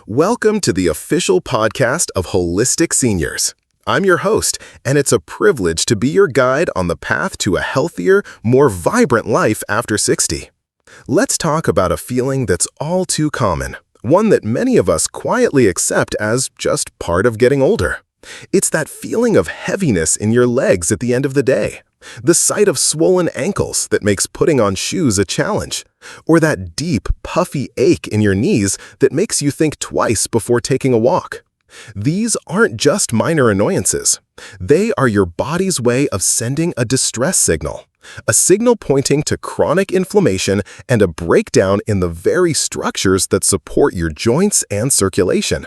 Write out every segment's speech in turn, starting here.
Welcome to the official podcast of Holistic Seniors. I'm your host, and it's a privilege to be your guide on the path to a healthier, more vibrant life after 60. Let's talk about a feeling that's all too common, one that many of us quietly accept as just part of getting older. It's that feeling of heaviness in your legs at the end of the day, the sight of swollen ankles that makes putting on shoes a challenge, or that deep, puffy ache in your knees that makes you think twice before taking a walk. These aren't just minor annoyances. They are your body's way of sending a distress signal, a signal pointing to chronic inflammation and a breakdown in the very structures that support your joints and circulation.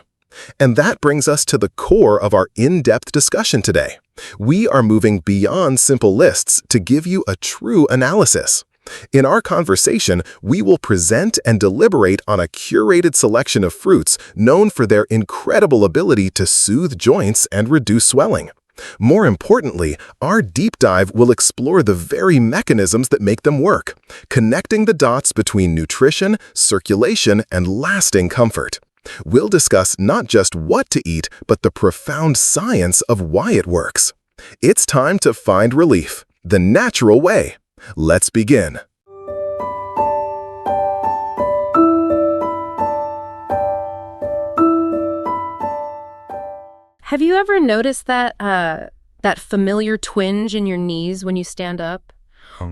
And that brings us to the core of our in-depth discussion today. We are moving beyond simple lists to give you a true analysis. In our conversation, we will present and deliberate on a curated selection of fruits known for their incredible ability to soothe joints and reduce swelling. More importantly, our deep dive will explore the very mechanisms that make them work, connecting the dots between nutrition, circulation, and lasting comfort. We'll discuss not just what to eat, but the profound science of why it works. It's time to find relief, the natural way. Let's begin. Have you ever noticed that familiar twinge in your knees when you stand up?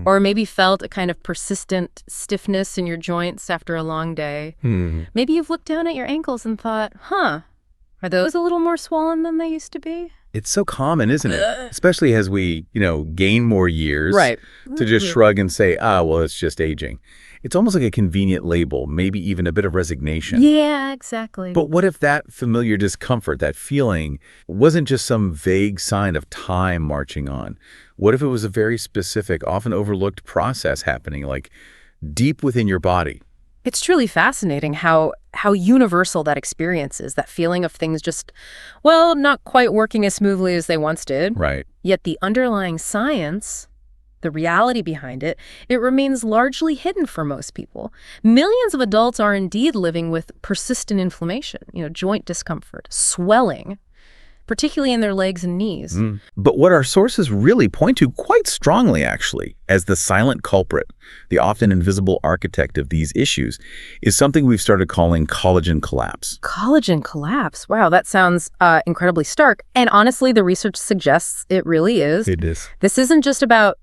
Or maybe felt a kind of persistent stiffness in your joints after a long day? Maybe you've looked down at your ankles and thought, are those a little more swollen than they used to be? It's so common, isn't it? Especially as we, gain more years. Right. To just shrug and say, well, it's just aging. It's almost like a convenient label, maybe even a bit of resignation. Yeah, exactly. But what if that familiar discomfort, that feeling, wasn't just some vague sign of time marching on? What if it was a very specific, often overlooked process happening, like deep within your body? It's truly fascinating how universal that experience is, that feeling of things just, not quite working as smoothly as they once did. Right. Yet the underlying science, the reality behind it, it remains largely hidden for most people. Millions of adults are indeed living with persistent inflammation, joint discomfort, swelling, particularly in their legs and knees. But what our sources really point to quite strongly, actually, as the silent culprit, the often invisible architect of these issues, is something we've started calling collagen collapse. Collagen collapse. Wow, that sounds incredibly stark. And honestly, the research suggests it really is. It is. This isn't just about,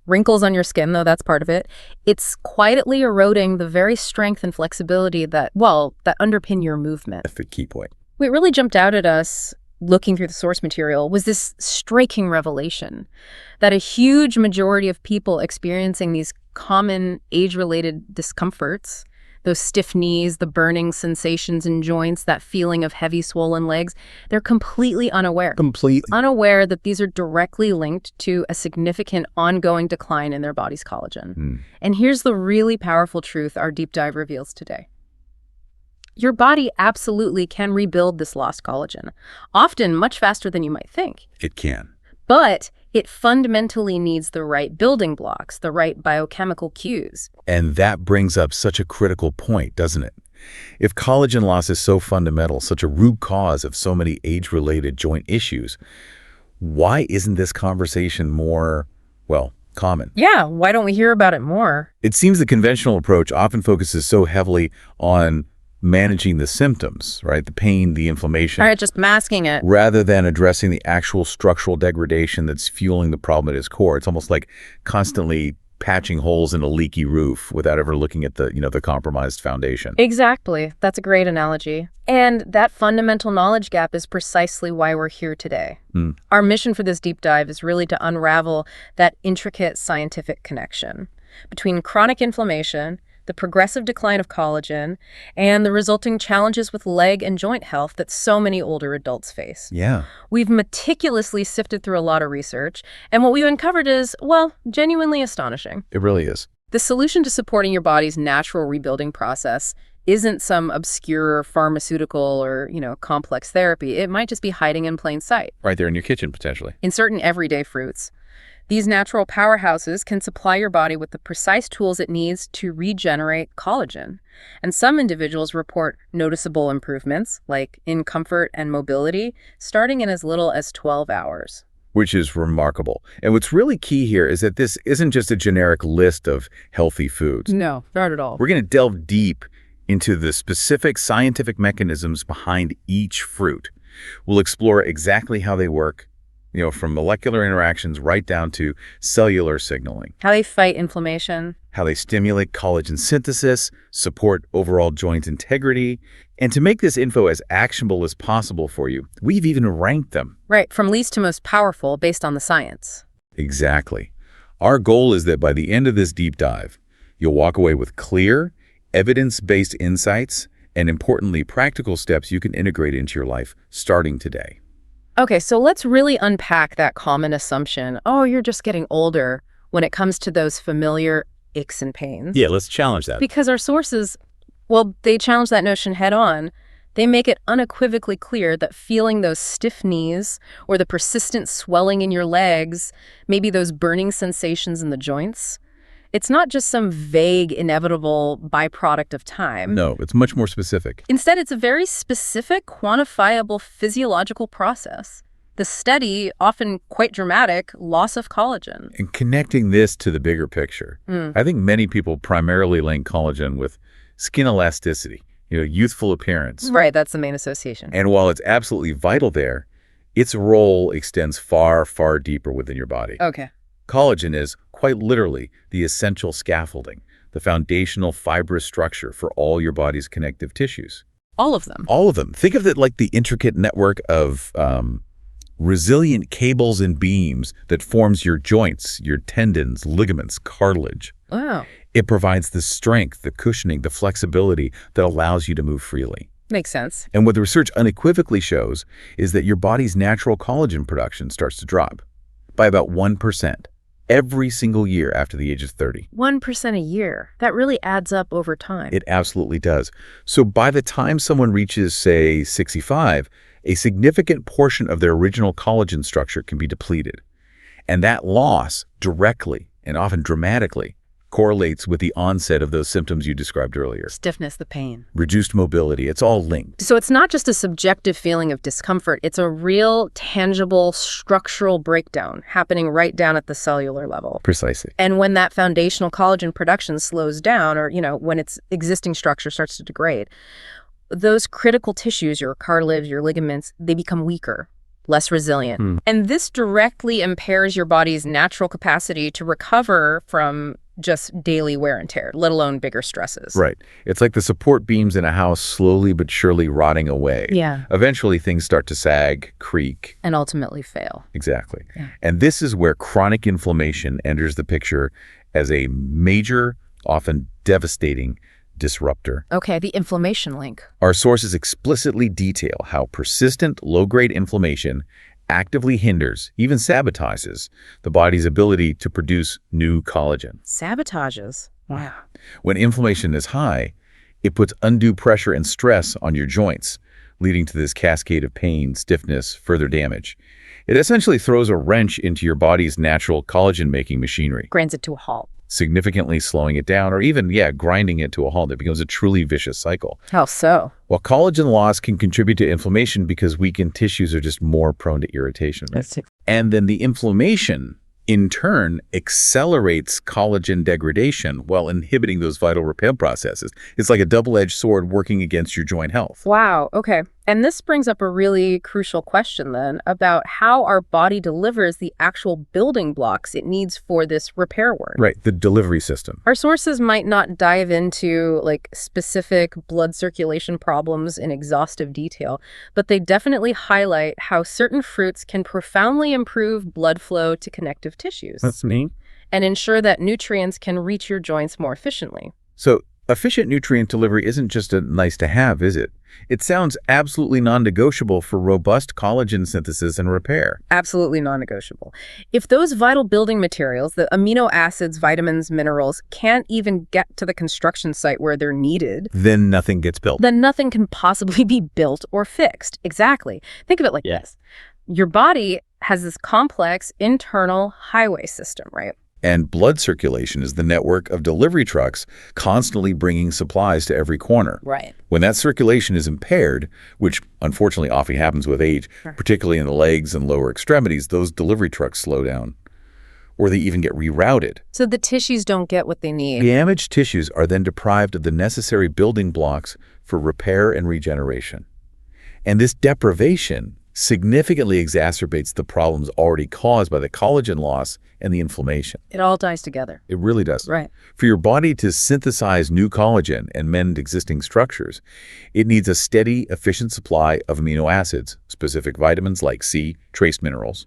wrinkles on your skin, though that's part of it. It's quietly eroding the very strength and flexibility that underpin your movement. That's the key point. What really jumped out at us looking through the source material was this striking revelation that a huge majority of people experiencing these common age-related discomforts, those stiff knees, the burning sensations in joints, that feeling of heavy swollen legs, they're completely unaware. Unaware that these are directly linked to a significant ongoing decline in their body's collagen. And here's the really powerful truth our deep dive reveals today. Your body absolutely can rebuild this lost collagen, often much faster than you might think. It can. But it fundamentally needs the right building blocks, the right biochemical cues. And that brings up such a critical point, doesn't it? If collagen loss is so fundamental, such a root cause of so many age-related joint issues, why isn't this conversation more, common? Yeah, why don't we hear about it more? It seems the conventional approach often focuses so heavily on managing the symptoms, right? The pain, the inflammation. All right, just masking it. Rather than addressing the actual structural degradation that's fueling the problem at its core. It's almost like constantly patching holes in a leaky roof without ever looking at the compromised foundation. Exactly. That's a great analogy. And that fundamental knowledge gap is precisely why we're here today. Our mission for this deep dive is really to unravel that intricate scientific connection between chronic inflammation, the progressive decline of collagen, and the resulting challenges with leg and joint health that so many older adults face. Yeah. We've meticulously sifted through a lot of research, and what we've uncovered is, genuinely astonishing. It really is. The solution to supporting your body's natural rebuilding process isn't some obscure pharmaceutical or, complex therapy. It might just be hiding in plain sight. Right there in your kitchen, potentially. In certain everyday fruits. These natural powerhouses can supply your body with the precise tools it needs to regenerate collagen. And some individuals report noticeable improvements, like in comfort and mobility, starting in as little as 12 hours. Which is remarkable. And what's really key here is that this isn't just a generic list of healthy foods. No, not at all. We're going to delve deep into the specific scientific mechanisms behind each fruit. We'll explore exactly how they work, from molecular interactions right down to cellular signaling. How they fight inflammation. How they stimulate collagen synthesis, support overall joint integrity. And to make this info as actionable as possible for you, we've even ranked them. Right, from least to most powerful based on the science. Exactly. Our goal is that by the end of this deep dive, you'll walk away with clear, evidence-based insights, and importantly, practical steps you can integrate into your life starting today. Okay, so let's really unpack that common assumption, oh, you're just getting older, when it comes to those familiar aches and pains. Yeah, let's challenge that. Because our sources, well, they challenge that notion head on. They make it unequivocally clear that feeling those stiff knees or the persistent swelling in your legs, maybe those burning sensations in the joints, it's not just some vague, inevitable byproduct of time. No, it's much more specific. Instead, it's a very specific, quantifiable physiological process. The steady, often quite dramatic, loss of collagen. And connecting this to the bigger picture, I think many people primarily link collagen with skin elasticity, youthful appearance. Right, that's the main association. And while it's absolutely vital there, its role extends far, far deeper within your body. Okay. Collagen is, quite literally, the essential scaffolding, the foundational fibrous structure for all your body's connective tissues. All of them. All of them. Think of it like the intricate network of resilient cables and beams that forms your joints, your tendons, ligaments, cartilage. Wow. It provides the strength, the cushioning, the flexibility that allows you to move freely. Makes sense. And what the research unequivocally shows is that your body's natural collagen production starts to drop by about 1% every single year after the age of 30. 1% a year. That really adds up over time. It absolutely does. So by the time someone reaches, say, 65, a significant portion of their original collagen structure can be depleted. And that loss directly and often dramatically correlates with the onset of those symptoms you described earlier. Stiffness, the pain. Reduced mobility, it's all linked. So it's not just a subjective feeling of discomfort, it's a real, tangible, structural breakdown happening right down at the cellular level. Precisely. And when that foundational collagen production slows down, or, when its existing structure starts to degrade, those critical tissues, your cartilage, your ligaments, they become weaker, less resilient. And this directly impairs your body's natural capacity to recover from just daily wear and tear, let alone bigger stresses. Right. It's like the support beams in a house slowly but surely rotting away. Yeah. Eventually, things start to sag, creak. And ultimately fail. Exactly. Yeah. And this is where chronic inflammation enters the picture as a major, often devastating disruptor. Okay, the inflammation link. Our sources explicitly detail how persistent low-grade inflammation actively hinders, even sabotages, the body's ability to produce new collagen. Sabotages? Wow. When inflammation is high, it puts undue pressure and stress on your joints, leading to this cascade of pain, stiffness, further damage. It essentially throws a wrench into your body's natural collagen-making machinery, Grinds it to a halt. significantly slowing it down or even, grinding it to a halt. It becomes a truly vicious cycle. How so? While collagen loss can contribute to inflammation because weakened tissues are just more prone to irritation. Right? And then the inflammation, in turn, accelerates collagen degradation while inhibiting those vital repair processes. It's like a double-edged sword working against your joint health. Wow, okay. And this brings up a really crucial question then about how our body delivers the actual building blocks it needs for this repair work. Right, the delivery system. Our sources might not dive into specific blood circulation problems in exhaustive detail, but they definitely highlight how certain fruits can profoundly improve blood flow to connective tissues. That's neat. And ensure that nutrients can reach your joints more efficiently. So efficient nutrient delivery isn't just a nice to have, is it? It sounds absolutely non-negotiable for robust collagen synthesis and repair. Absolutely non-negotiable. If those vital building materials, the amino acids, vitamins, minerals, can't even get to the construction site where they're needed, Then nothing gets built. then nothing can possibly be built or fixed. Exactly. Think of it like this. Your body has this complex internal highway system, right? And blood circulation is the network of delivery trucks constantly bringing supplies to every corner. Right. When that circulation is impaired, which unfortunately often happens with age, particularly in the legs and lower extremities, those delivery trucks slow down, or they even get rerouted. So the tissues don't get what they need. Damaged tissues are then deprived of the necessary building blocks for repair and regeneration. And this deprivation significantly exacerbates the problems already caused by the collagen loss and the inflammation. It all ties together. It really does. Right. For your body to synthesize new collagen and mend existing structures, it needs a steady, efficient supply of amino acids, specific vitamins like C, trace minerals.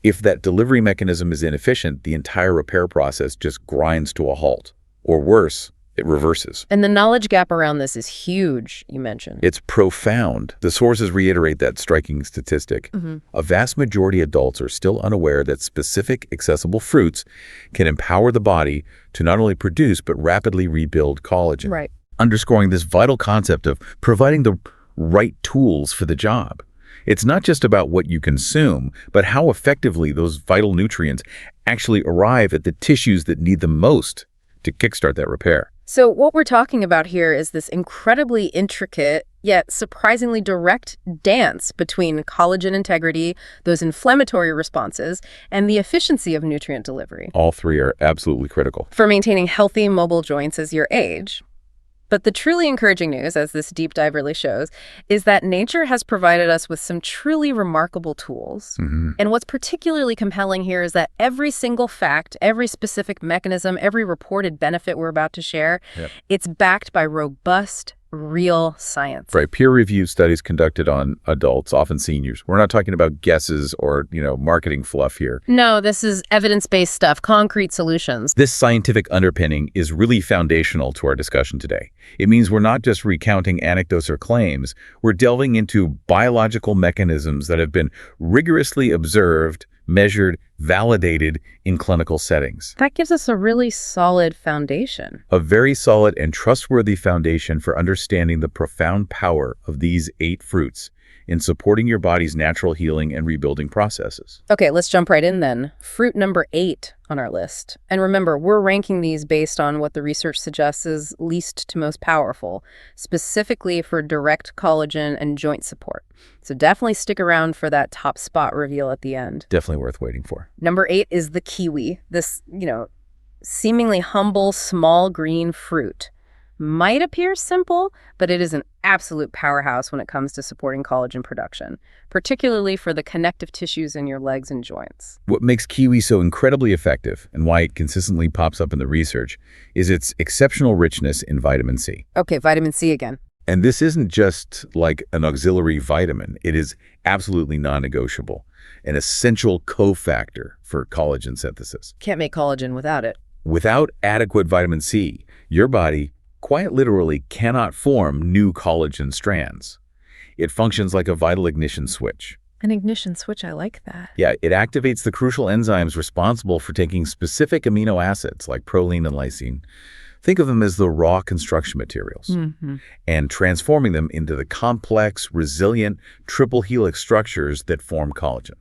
If that delivery mechanism is inefficient, the entire repair process just grinds to a halt. Or worse, it reverses. And the knowledge gap around this is huge, you mentioned. It's profound. The sources reiterate that striking statistic. A vast majority of adults are still unaware that specific accessible fruits can empower the body to not only produce but rapidly rebuild collagen. Right. Underscoring this vital concept of providing the right tools for the job. It's not just about what you consume, but how effectively those vital nutrients actually arrive at the tissues that need them most to kickstart that repair. So what we're talking about here is this incredibly intricate, yet surprisingly direct dance between collagen integrity, those inflammatory responses, and the efficiency of nutrient delivery. All three are absolutely critical. For maintaining healthy, mobile joints as you age. But the truly encouraging news, as this deep dive really shows, is that nature has provided us with some truly remarkable tools. And what's particularly compelling here is that every single fact, every specific mechanism, every reported benefit we're about to share, it's backed by robust, real science. Right. Peer-reviewed studies conducted on adults, often seniors. We're not talking about guesses or, marketing fluff here. No, this is evidence-based stuff, concrete solutions. This scientific underpinning is really foundational to our discussion today. It means we're not just recounting anecdotes or claims. We're delving into biological mechanisms that have been rigorously observed, measured, validated in clinical settings. That gives us a really solid foundation. A very solid and trustworthy foundation for understanding the profound power of these 8 fruits in supporting your body's natural healing and rebuilding processes. Okay, let's jump right in then. Fruit number 8 on our list. And remember, we're ranking these based on what the research suggests is least to most powerful, specifically for direct collagen and joint support. So definitely stick around for that top spot reveal at the end. Definitely worth waiting for. Number 8 is the kiwi. This, seemingly humble, small green fruit. Might appear simple, but it is an absolute powerhouse when it comes to supporting collagen production, particularly for the connective tissues in your legs and joints. What makes kiwi so incredibly effective and why it consistently pops up in the research is its exceptional richness in vitamin C. Okay, vitamin C again. And this isn't just like an auxiliary vitamin. It is absolutely non-negotiable, an essential cofactor for collagen synthesis. Can't make collagen without it. Without adequate vitamin C, your body quite literally cannot form new collagen strands. It functions like a vital ignition switch. An ignition switch, I like that. Yeah, it activates the crucial enzymes responsible for taking specific amino acids like proline and lysine. Think of them as the raw construction materials and transforming them into the complex, resilient, triple helix structures that form collagen.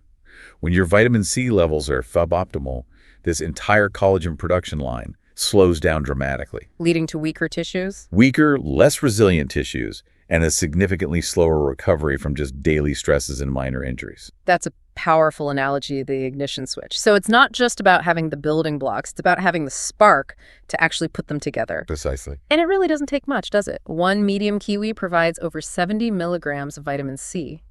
When your vitamin C levels are suboptimal, this entire collagen production line slows down dramatically. Leading to weaker tissues? Weaker, less resilient tissues, and a significantly slower recovery from just daily stresses and minor injuries. That's a powerful analogy of the ignition switch. So it's not just about having the building blocks, it's about having the spark to actually put them together. Precisely. And it really doesn't take much, does it? One medium kiwi provides over 70 milligrams of vitamin C,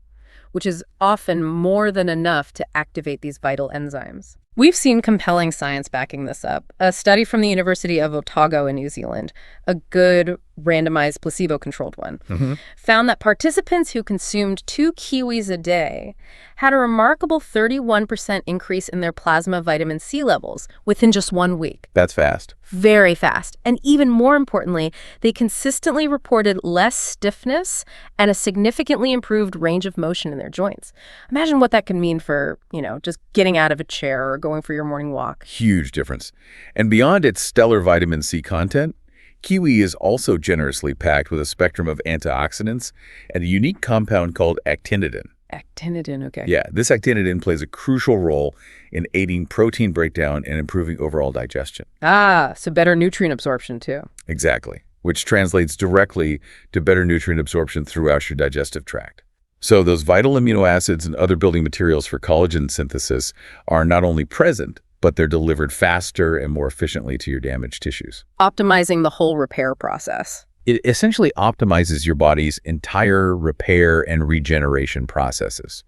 which is often more than enough to activate these vital enzymes. We've seen compelling science backing this up. A study from the University of Otago in New Zealand, a good randomized placebo-controlled one, found that participants who consumed 2 kiwis a day had a remarkable 31% increase in their plasma vitamin C levels within just 1 week. That's fast. Very fast. And even more importantly, they consistently reported less stiffness and a significantly improved range of motion in their joints. Imagine what that can mean for, just getting out of a chair or going for your morning walk. Huge difference. And beyond its stellar vitamin C content, kiwi is also generously packed with a spectrum of antioxidants and a unique compound called actinitin. Actinitin, okay. Yeah, this actinitin plays a crucial role in aiding protein breakdown and improving overall digestion. Ah, so better nutrient absorption too. Exactly, which translates directly to better nutrient absorption throughout your digestive tract. So those vital amino acids and other building materials for collagen synthesis are not only present, but they're delivered faster and more efficiently to your damaged tissues. Optimizing the whole repair process. It essentially optimizes your body's entire repair and regeneration processes.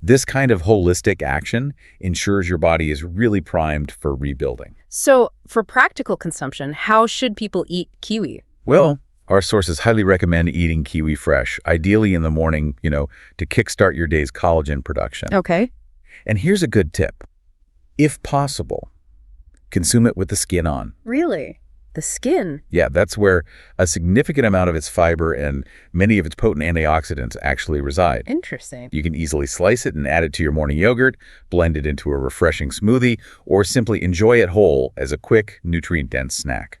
This kind of holistic action ensures your body is really primed for rebuilding. So for practical consumption, how should people eat kiwi? Well, our sources highly recommend eating kiwi fresh, ideally in the morning, to kickstart your day's collagen production. Okay. And here's a good tip. If possible, consume it with the skin on. Really? The skin? Yeah, that's where a significant amount of its fiber and many of its potent antioxidants actually reside. Interesting. You can easily slice it and add it to your morning yogurt, blend it into a refreshing smoothie, or simply enjoy it whole as a quick, nutrient-dense snack.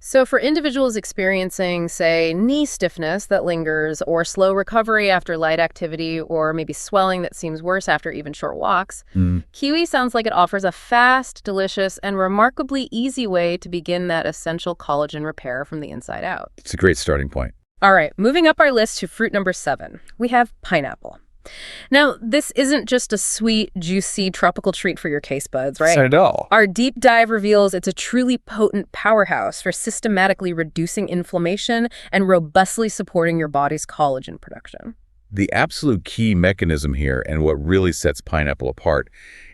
So for individuals experiencing, say, knee stiffness that lingers, or slow recovery after light activity, or maybe swelling that seems worse after even short walks, kiwi sounds like it offers a fast, delicious, and remarkably easy way to begin that essential collagen repair from the inside out. It's a great starting point. All right, moving up our list to fruit number 7, we have pineapple. Now, this isn't just a sweet, juicy, tropical treat for your taste buds, right? Not at all. Our deep dive reveals it's a truly potent powerhouse for systematically reducing inflammation and robustly supporting your body's collagen production. The absolute key mechanism here, and what really sets pineapple apart,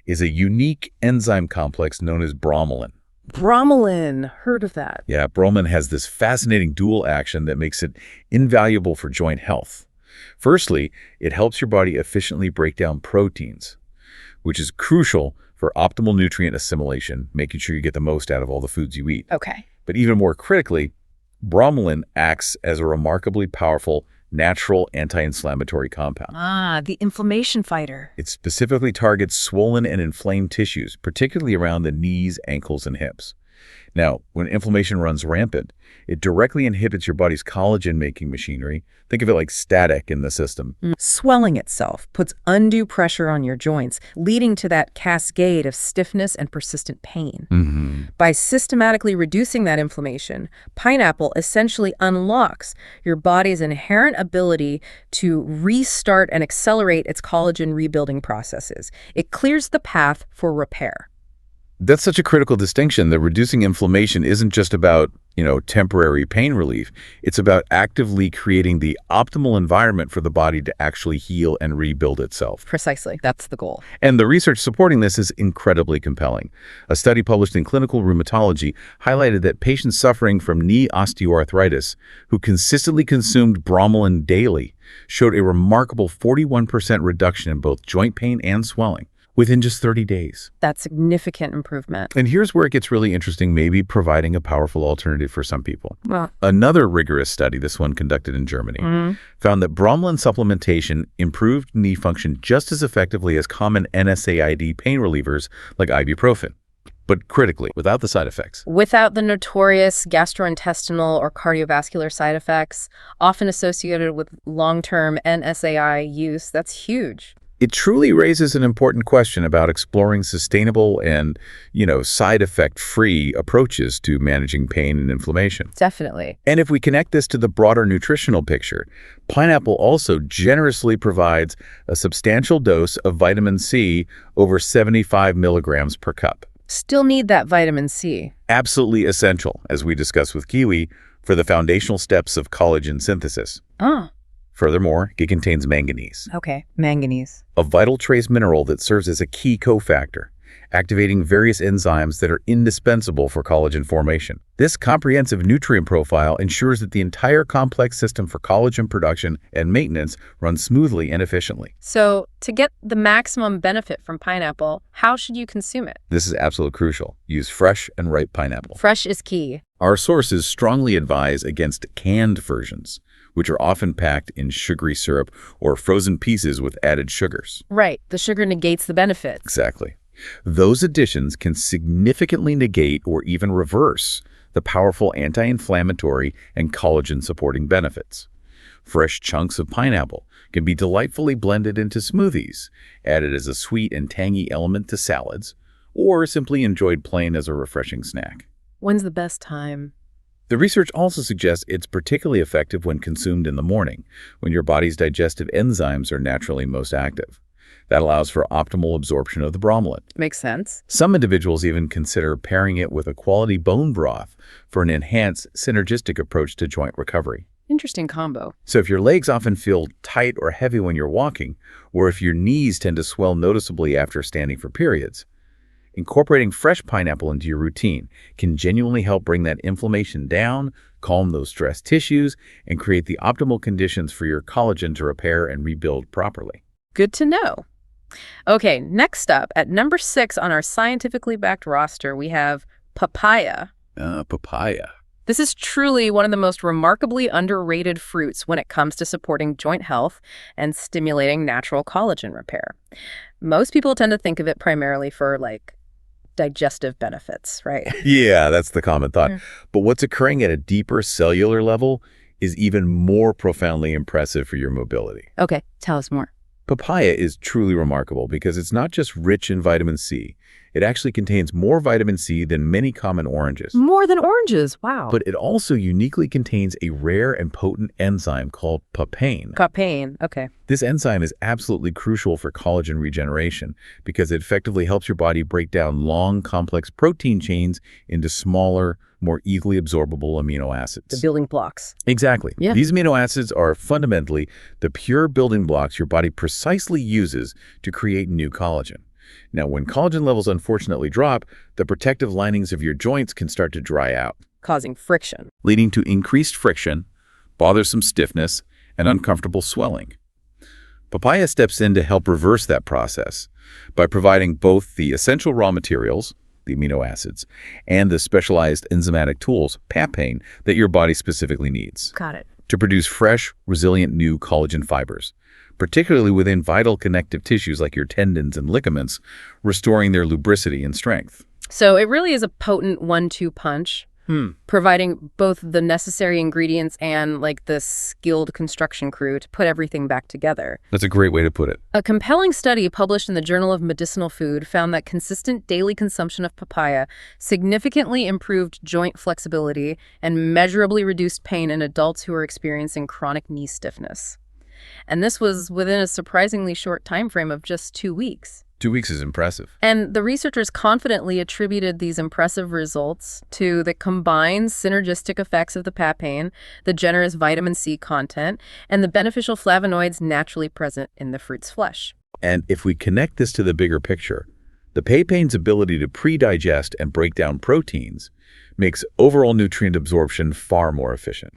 is a unique enzyme complex known as bromelain. Bromelain, heard of that. Yeah, bromelain has this fascinating dual action that makes it invaluable for joint health. Firstly, it helps your body efficiently break down proteins, which is crucial for optimal nutrient assimilation, making sure you get the most out of all the foods you eat. Okay. But even more critically, bromelain acts as a remarkably powerful natural anti-inflammatory compound. Ah, the inflammation fighter. It specifically targets swollen and inflamed tissues, particularly around the knees, ankles, and hips. Now, when inflammation runs rampant, it directly inhibits your body's collagen-making machinery. Think of it like static in the system. Swelling itself puts undue pressure on your joints, leading to that cascade of stiffness and persistent pain. By systematically reducing that inflammation, pineapple essentially unlocks your body's inherent ability to restart and accelerate its collagen rebuilding processes. It clears the path for repair. That's such a critical distinction, that reducing inflammation isn't just about, temporary pain relief. It's about actively creating the optimal environment for the body to actually heal and rebuild itself. Precisely. That's the goal. And the research supporting this is incredibly compelling. A study published in Clinical Rheumatology highlighted that patients suffering from knee osteoarthritis who consistently consumed bromelain daily showed a remarkable 41% reduction in both joint pain and swelling within just 30 days. That's significant improvement. And here's where it gets really interesting, maybe providing a powerful alternative for some people. Well, Another rigorous study, this one conducted in Germany, found that bromelain supplementation improved knee function just as effectively as common NSAID pain relievers like ibuprofen, but critically, without the side effects. without the notorious gastrointestinal or cardiovascular side effects often associated with long-term NSAI use, that's huge. It truly raises an important question about exploring sustainable and, side effect-free approaches to managing pain and inflammation. Definitely. And if we connect this to the broader nutritional picture, pineapple also generously provides a substantial dose of vitamin C, over 75 milligrams per cup. Still need that vitamin C. Absolutely essential, as we discussed with kiwi, for the foundational steps of collagen synthesis. Oh, Furthermore, it contains manganese, okay. Manganese. a vital trace mineral that serves as a key cofactor, activating various enzymes that are indispensable for collagen formation. This comprehensive nutrient profile ensures that the entire complex system for collagen production and maintenance runs smoothly and efficiently. So, to get the maximum benefit from pineapple, how should you consume it? This is absolutely crucial. Use fresh and ripe pineapple. Fresh is key. Our sources strongly advise against canned versions, which are often packed in sugary syrup or frozen pieces with added sugars. Right. The sugar negates the benefits. Exactly. Those additions can significantly negate or even reverse the powerful anti-inflammatory and collagen-supporting benefits. Fresh chunks of pineapple can be delightfully blended into smoothies, added as a sweet and tangy element to salads, or simply enjoyed plain as a refreshing snack. When's the best time? The research also suggests it's particularly effective when consumed in the morning, when your body's digestive enzymes are naturally most active. That allows for optimal absorption of the bromelain. Makes sense. Some individuals even consider pairing it with a quality bone broth for an enhanced synergistic approach to joint recovery. Interesting combo. So if your legs often feel tight or heavy when you're walking, or if your knees tend to swell noticeably after standing for periods, incorporating fresh pineapple into your routine can genuinely help bring that inflammation down, calm those stressed tissues, and create the optimal conditions for your collagen to repair and rebuild properly. Good to know. Okay, next up, at number 6 on our scientifically backed roster, we have papaya. Papaya. This is truly one of the most remarkably underrated fruits when it comes to supporting joint health and stimulating natural collagen repair. Most people tend to think of it primarily for, digestive benefits, right? Yeah, that's the common thought. But what's occurring at a deeper cellular level is even more profoundly impressive for your mobility. Okay, tell us more. Papaya is truly remarkable because it's not just rich in vitamin C. It actually contains more vitamin C than many common oranges. More than oranges, wow. But it also uniquely contains a rare and potent enzyme called papain. Papain, okay. This enzyme is absolutely crucial for collagen regeneration because it effectively helps your body break down long, complex protein chains into smaller, more easily absorbable amino acids. The building blocks. Exactly. Yeah. These amino acids are fundamentally the pure building blocks your body precisely uses to create new collagen. Now, when collagen levels unfortunately drop, the protective linings of your joints can start to dry out, Causing friction. leading to increased friction, bothersome stiffness, and uncomfortable swelling. Papaya steps in to help reverse that process by providing both the essential raw materials, the amino acids, and the specialized enzymatic tools, papain, that your body specifically needs Got it. to produce fresh, resilient new collagen fibers, particularly within vital connective tissues like your tendons and ligaments, restoring their lubricity and strength. So it really is a potent 1-2 punch, providing both the necessary ingredients and the skilled construction crew to put everything back together. That's a great way to put it. A compelling study published in the Journal of Medicinal Food found that consistent daily consumption of papaya significantly improved joint flexibility and measurably reduced pain in adults who are experiencing chronic knee stiffness. And this was within a surprisingly short time frame of just 2 weeks. 2 weeks is impressive. And the researchers confidently attributed these impressive results to the combined synergistic effects of the papain, the generous vitamin C content, and the beneficial flavonoids naturally present in the fruit's flesh. And if we connect this to the bigger picture, the papain's ability to pre-digest and break down proteins makes overall nutrient absorption far more efficient.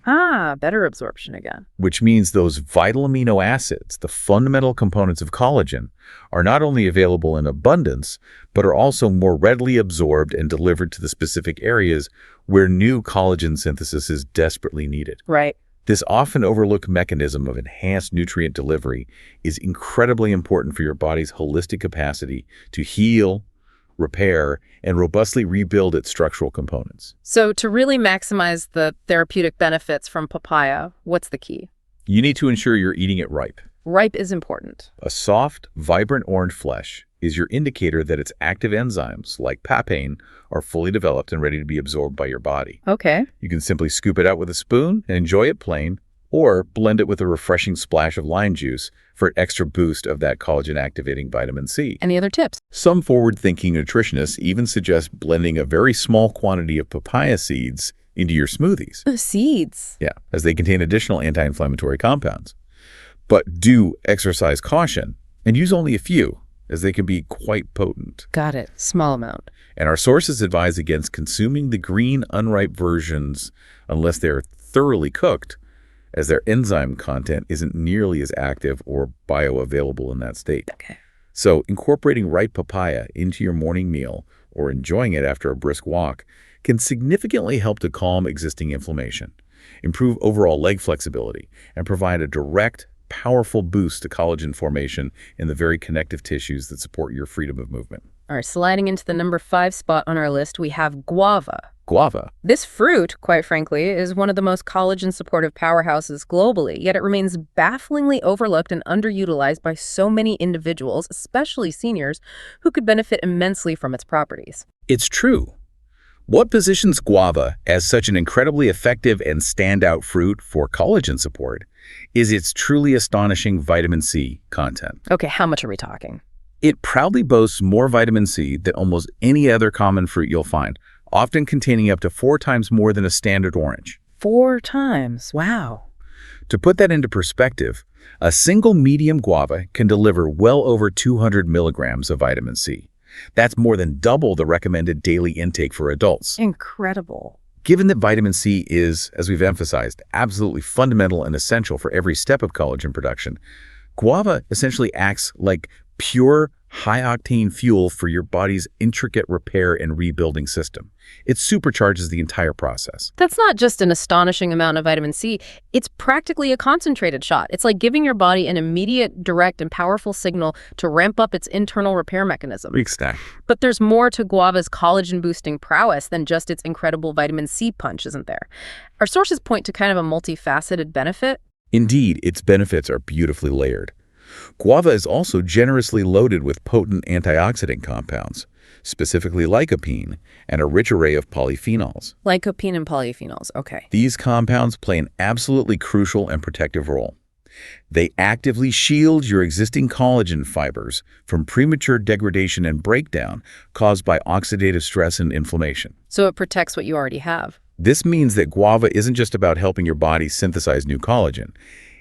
Better absorption again. Which means those vital amino acids, the fundamental components of collagen, are not only available in abundance, but are also more readily absorbed and delivered to the specific areas where new collagen synthesis is desperately needed. Right. This often overlooked mechanism of enhanced nutrient delivery is incredibly important for your body's holistic capacity to heal, repair, and robustly rebuild its structural components. So to really maximize the therapeutic benefits from papaya, what's the key? You need to ensure you're eating it ripe. Ripe is important. A soft, vibrant orange flesh is your indicator that its active enzymes, like papain, are fully developed and ready to be absorbed by your body. Okay. You can simply scoop it out with a spoon and enjoy it plain, or blend it with a refreshing splash of lime juice for an extra boost of that collagen-activating vitamin C. Any other tips? Some forward-thinking nutritionists even suggest blending a very small quantity of papaya seeds into your smoothies. Seeds. Yeah, as they contain additional anti-inflammatory compounds. But do exercise caution and use only a few, as they can be quite potent. Got it. Small amount. And our sources advise against consuming the green, unripe versions unless they're thoroughly cooked, as their enzyme content isn't nearly as active or bioavailable in that state. Okay. So incorporating ripe papaya into your morning meal or enjoying it after a brisk walk can significantly help to calm existing inflammation, improve overall leg flexibility, and provide a direct, powerful boost to collagen formation in the very connective tissues that support your freedom of movement. All right, sliding into the number 5 spot on our list, we have guava. Guava. This fruit, quite frankly, is one of the most collagen-supportive powerhouses globally, yet it remains bafflingly overlooked and underutilized by so many individuals, especially seniors, who could benefit immensely from its properties. It's true. What positions guava as such an incredibly effective and standout fruit for collagen support is its truly astonishing vitamin C content. Okay, how much are we talking? It proudly boasts more vitamin C than almost any other common fruit you'll find, often containing up to 4 times more than a standard orange. 4 times, wow. To put that into perspective, a single medium guava can deliver well over 200 milligrams of vitamin C. That's more than double the recommended daily intake for adults. Incredible. Given that vitamin C is, as we've emphasized, absolutely fundamental and essential for every step of collagen production, guava essentially acts like pure, high-octane fuel for your body's intricate repair and rebuilding system. It supercharges the entire process. That's not just an astonishing amount of vitamin C. It's practically a concentrated shot. It's like giving your body an immediate, direct, and powerful signal to ramp up its internal repair mechanism. Exactly. But there's more to guava's collagen-boosting prowess than just its incredible vitamin C punch, isn't there? Our sources point to kind of a multifaceted benefit. Indeed, its benefits are beautifully layered. Guava is also generously loaded with potent antioxidant compounds, specifically lycopene, and a rich array of polyphenols. Lycopene and polyphenols, okay. These compounds play an absolutely crucial and protective role. They actively shield your existing collagen fibers from premature degradation and breakdown caused by oxidative stress and inflammation. So it protects what you already have. This means that guava isn't just about helping your body synthesize new collagen.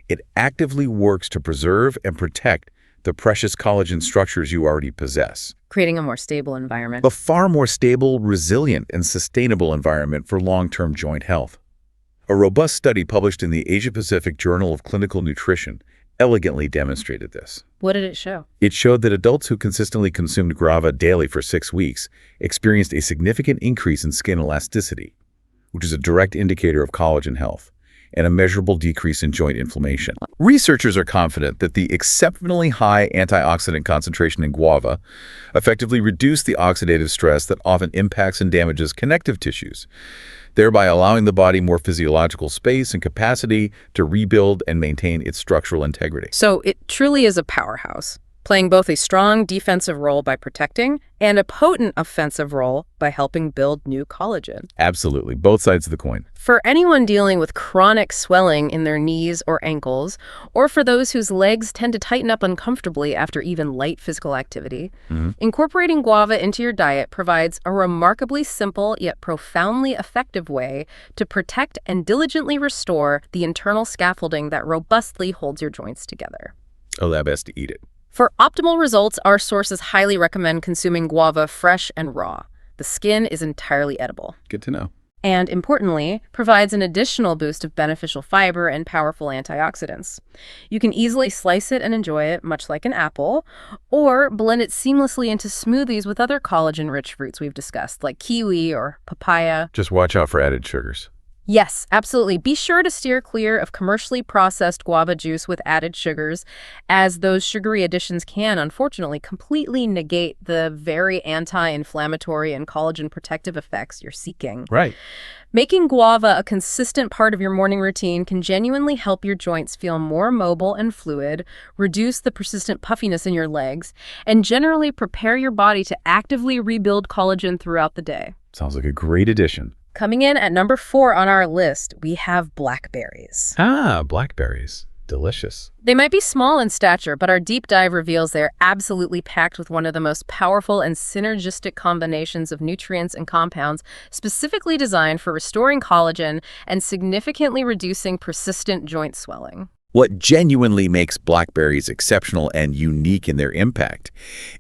It actively works to preserve and protect the precious collagen structures you already possess. Creating a more stable environment. A far more stable, resilient, and sustainable environment for long-term joint health. A robust study published in the Asia-Pacific Journal of Clinical Nutrition elegantly demonstrated this. What did it show? It showed that adults who consistently consumed guava daily for 6 weeks experienced a significant increase in skin elasticity, which is a direct indicator of collagen health, and a measurable decrease in joint inflammation. Researchers are confident that the exceptionally high antioxidant concentration in guava effectively reduced the oxidative stress that often impacts and damages connective tissues, thereby allowing the body more physiological space and capacity to rebuild and maintain its structural integrity. So it truly is a powerhouse, playing both a strong defensive role by protecting and a potent offensive role by helping build new collagen. Absolutely, both sides of the coin. For anyone dealing with chronic swelling in their knees or ankles, or for those whose legs tend to tighten up uncomfortably after even light physical activity, incorporating guava into your diet provides a remarkably simple yet profoundly effective way to protect and diligently restore the internal scaffolding that robustly holds your joints together. Oh, that best to eat it. For optimal results, our sources highly recommend consuming guava fresh and raw. The skin is entirely edible. Good to know. And importantly, provides an additional boost of beneficial fiber and powerful antioxidants. You can easily slice it and enjoy it, much like an apple, or blend it seamlessly into smoothies with other collagen-rich fruits we've discussed, like kiwi or papaya. Just watch out for added sugars. Yes, absolutely. Be sure to steer clear of commercially processed guava juice with added sugars, as those sugary additions can, unfortunately, completely negate the very anti-inflammatory and collagen protective effects you're seeking. Right. Making guava a consistent part of your morning routine can genuinely help your joints feel more mobile and fluid, reduce the persistent puffiness in your legs, and generally prepare your body to actively rebuild collagen throughout the day. Sounds like a great addition. Coming in at number 4 on our list, we have blackberries. Ah, blackberries. Delicious. They might be small in stature, but our deep dive reveals they're absolutely packed with one of the most powerful and synergistic combinations of nutrients and compounds specifically designed for restoring collagen and significantly reducing persistent joint swelling. What genuinely makes blackberries exceptional and unique in their impact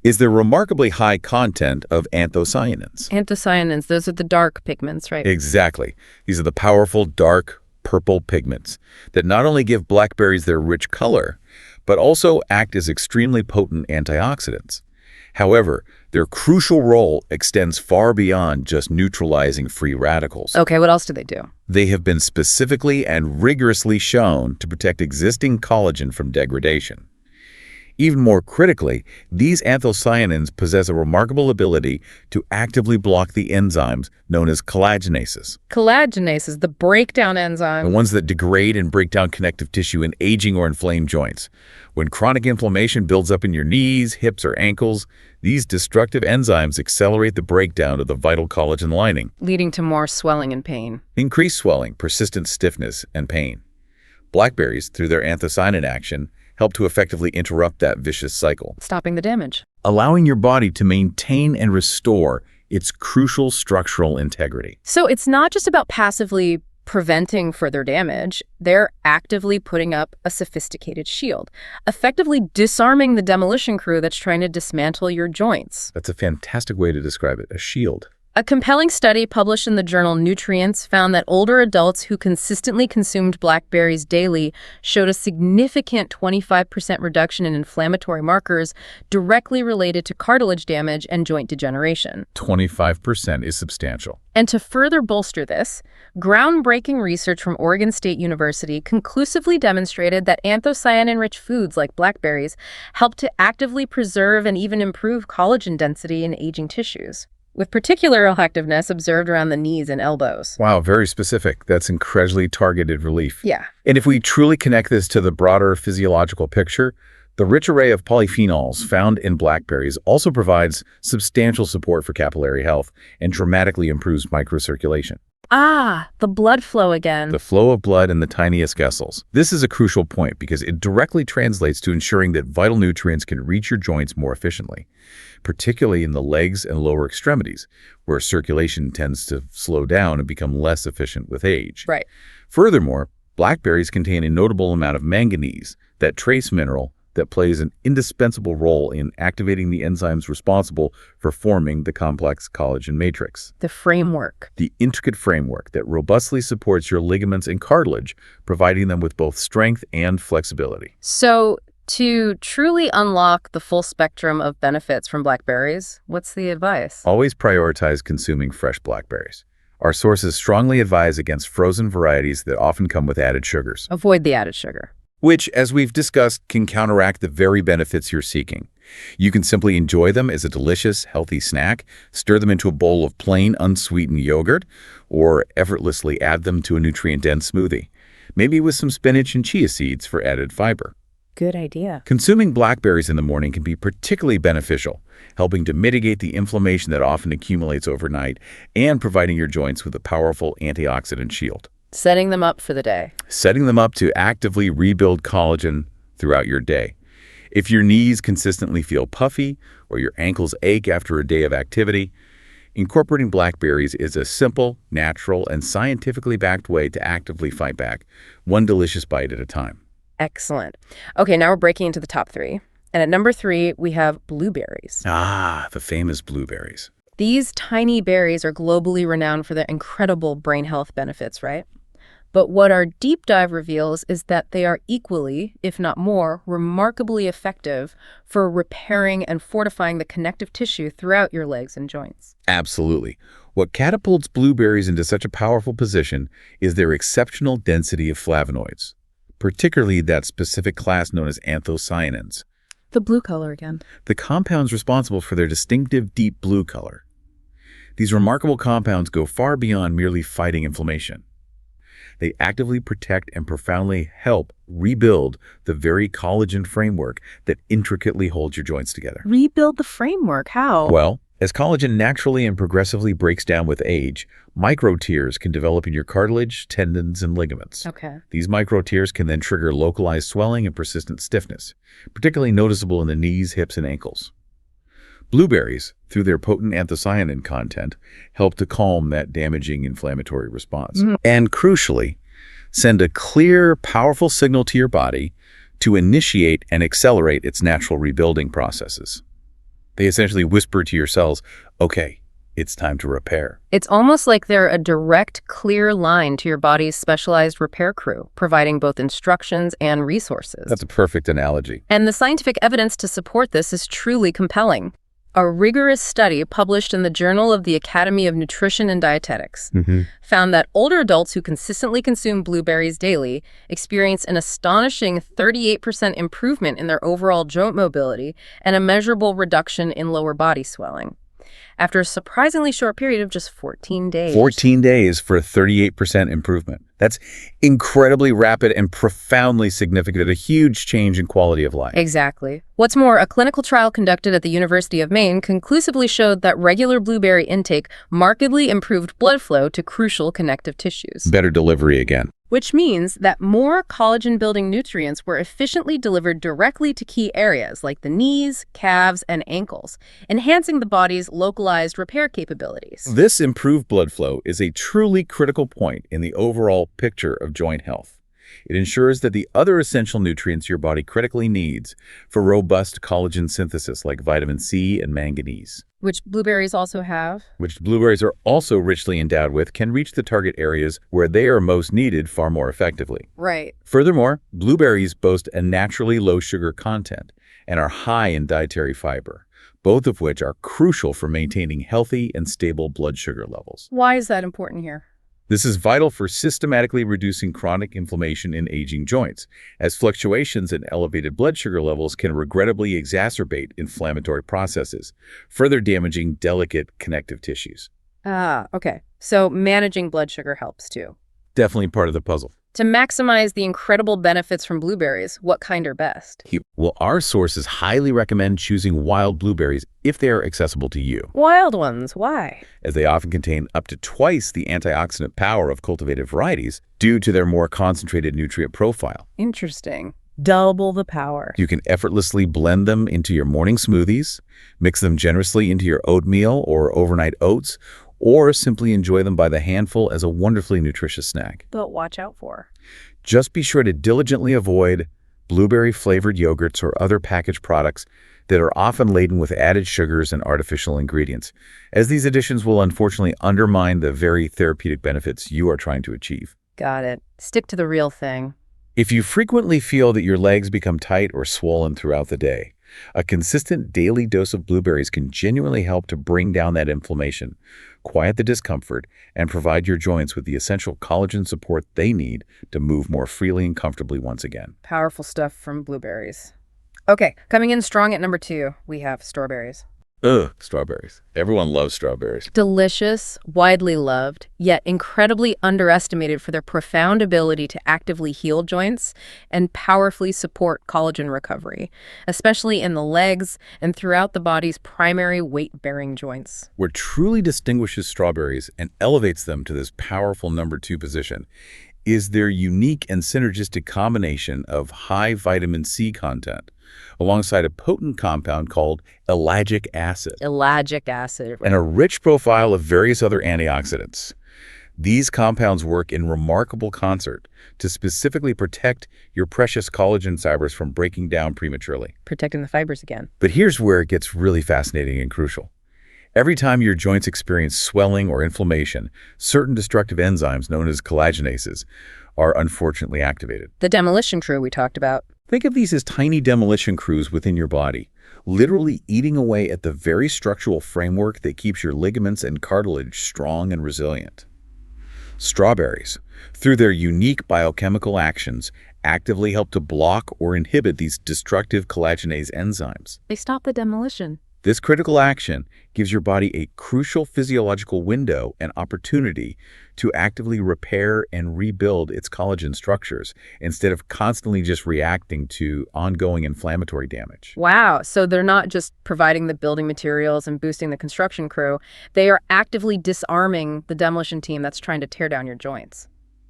is their remarkably high content of anthocyanins. Anthocyanins, those are the dark pigments, right? Exactly. These are the powerful, dark, purple pigments that not only give blackberries their rich color, but also act as extremely potent antioxidants. However, their crucial role extends far beyond just neutralizing free radicals. Okay, what else do they do? They have been specifically and rigorously shown to protect existing collagen from degradation. Even more critically, these anthocyanins possess a remarkable ability to actively block the enzymes known as collagenases, Collagenases, the breakdown the enzyme. ones that degrade and break down connective tissue in aging or inflamed joints. When chronic inflammation builds up in your knees, hips, or ankles, these destructive enzymes accelerate the breakdown of the vital collagen lining, Leading to more swelling and pain. increased swelling, persistent stiffness, and pain. Blackberries, through their anthocyanin action, help to effectively interrupt that vicious cycle, Stopping the damage. allowing your body to maintain and restore its crucial structural integrity. So it's not just about passively preventing further damage. They're actively putting up a sophisticated shield, effectively disarming the demolition crew that's trying to dismantle your joints. That's a fantastic way to describe it, a shield. A compelling study published in the journal Nutrients found that older adults who consistently consumed blackberries daily showed a significant 25% reduction in inflammatory markers directly related to cartilage damage and joint degeneration. 25% is substantial. And to further bolster this, groundbreaking research from Oregon State University conclusively demonstrated that anthocyanin-rich foods like blackberries help to actively preserve and even improve collagen density in aging tissues, with particular effectiveness observed around the knees and elbows. Wow, very specific. That's incredibly targeted relief. Yeah. And if we truly connect this to the broader physiological picture, the rich array of polyphenols found in blackberries also provides substantial support for capillary health and dramatically improves microcirculation, Ah, the blood flow again. the flow of blood in the tiniest vessels. This is a crucial point because it directly translates to ensuring that vital nutrients can reach your joints more efficiently, particularly in the legs and lower extremities, where circulation tends to slow down and become less efficient with age. Right. Furthermore, blackberries contain a notable amount of manganese, that trace mineral that plays an indispensable role in activating the enzymes responsible for forming the complex collagen matrix. The framework. The intricate framework that robustly supports your ligaments and cartilage, providing them with both strength and flexibility. So, to truly unlock the full spectrum of benefits from blackberries, what's the advice? Always prioritize consuming fresh blackberries. Our sources strongly advise against frozen varieties that often come with added sugars, Avoid the added sugar. which, as we've discussed, can counteract the very benefits you're seeking. You can simply enjoy them as a delicious, healthy snack, stir them into a bowl of plain, unsweetened yogurt, or effortlessly add them to a nutrient-dense smoothie, maybe with some spinach and chia seeds for added fiber. Good idea. Consuming blackberries in the morning can be particularly beneficial, helping to mitigate the inflammation that often accumulates overnight and providing your joints with a powerful antioxidant shield, Setting them up for the day. setting them up to actively rebuild collagen throughout your day. If your knees consistently feel puffy or your ankles ache after a day of activity, incorporating blackberries is a simple, natural, and scientifically backed way to actively fight back, one delicious bite at a time. Excellent. Okay, now we're breaking into the top 3. And at number 3, we have blueberries. Ah, the famous blueberries. These tiny berries are globally renowned for their incredible brain health benefits, right? But what our deep dive reveals is that they are equally, if not more, remarkably effective for repairing and fortifying the connective tissue throughout your legs and joints. Absolutely. What catapults blueberries into such a powerful position is their exceptional density of flavonoids, particularly that specific class known as anthocyanins, The blue color again. the compounds responsible for their distinctive deep blue color. These remarkable compounds go far beyond merely fighting inflammation. They actively protect and profoundly help rebuild the very collagen framework that intricately holds your joints together. Rebuild the framework. How? Well, as collagen naturally and progressively breaks down with age, micro-tears can develop in your cartilage, tendons, and ligaments. Okay. These micro-tears can then trigger localized swelling and persistent stiffness, particularly noticeable in the knees, hips, and ankles. Blueberries, through their potent anthocyanin content, help to calm that damaging inflammatory response. And crucially, send a clear, powerful signal to your body to initiate and accelerate its natural rebuilding processes. They essentially whisper to your cells, okay, it's time to repair. It's almost like they're a direct, clear line to your body's specialized repair crew, providing both instructions and resources. That's a perfect analogy. And the scientific evidence to support this is truly compelling. A rigorous study published in the Journal of the Academy of Nutrition and Dietetics found that older adults who consistently consume blueberries daily experienced an astonishing 38% improvement in their overall joint mobility and a measurable reduction in lower body swelling, after a surprisingly short period of just 14 days. 14 days for a 38% improvement. That's incredibly rapid and profoundly significant, a huge change in quality of life. Exactly. What's more, a clinical trial conducted at the University of Maine conclusively showed that regular blueberry intake markedly improved blood flow to crucial connective tissues. Better delivery again. Which means that more collagen-building nutrients were efficiently delivered directly to key areas like the knees, calves, and ankles, enhancing the body's localized repair capabilities. This improved blood flow is a truly critical point in the overall picture of joint health. It ensures that the other essential nutrients your body critically needs for robust collagen synthesis, like vitamin C and manganese, Which blueberries also have. which blueberries are also richly endowed with, can reach the target areas where they are most needed far more effectively. Right. Furthermore, blueberries boast a naturally low sugar content and are high in dietary fiber, both of which are crucial for maintaining healthy and stable blood sugar levels. Why is that important here? This is vital for systematically reducing chronic inflammation in aging joints, as fluctuations in elevated blood sugar levels can regrettably exacerbate inflammatory processes, further damaging delicate connective tissues. Ah, okay. So managing blood sugar helps too. Definitely part of the puzzle. To maximize the incredible benefits from blueberries, what kind are best? Well, our sources highly recommend choosing wild blueberries if they are accessible to you, Wild ones, why? as they often contain up to twice the antioxidant power of cultivated varieties due to their more concentrated nutrient profile. Interesting. Double the power. You can effortlessly blend them into your morning smoothies, mix them generously into your oatmeal or overnight oats, or simply enjoy them by the handful as a wonderfully nutritious snack. But watch out for. Just be sure to diligently avoid blueberry-flavored yogurts or other packaged products that are often laden with added sugars and artificial ingredients, as these additions will unfortunately undermine the very therapeutic benefits you are trying to achieve. Got it. Stick to the real thing. If you frequently feel that your legs become tight or swollen throughout the day, a consistent daily dose of blueberries can genuinely help to bring down that inflammation, quiet the discomfort, and provide your joints with the essential collagen support they need to move more freely and comfortably once again. Powerful stuff from blueberries. Okay, coming in strong at number 2, we have strawberries. Ugh, strawberries. Everyone loves strawberries. Delicious, widely loved, yet incredibly underestimated for their profound ability to actively heal joints and powerfully support collagen recovery, especially in the legs and throughout the body's primary weight-bearing joints. What truly distinguishes strawberries and elevates them to this powerful number 2 position is their unique and synergistic combination of high vitamin C content alongside a potent compound called ellagic acid Ellagic acid. and a rich profile of various other antioxidants. These compounds work in remarkable concert to specifically protect your precious collagen fibers from breaking down prematurely. Protecting the fibers again. But here's where it gets really fascinating and crucial. Every time your joints experience swelling or inflammation, certain destructive enzymes known as collagenases are unfortunately activated. The demolition crew we talked about. Think of these as tiny demolition crews within your body, literally eating away at the very structural framework that keeps your ligaments and cartilage strong and resilient. Strawberries, through their unique biochemical actions, actively help to block or inhibit these destructive collagenase enzymes. They stop the demolition. This critical action gives your body a crucial physiological window and opportunity to actively repair and rebuild its collagen structures instead of constantly just reacting to ongoing inflammatory damage. Wow, so they're not just providing the building materials and boosting the construction crew, they are actively disarming the demolition team that's trying to tear down your joints.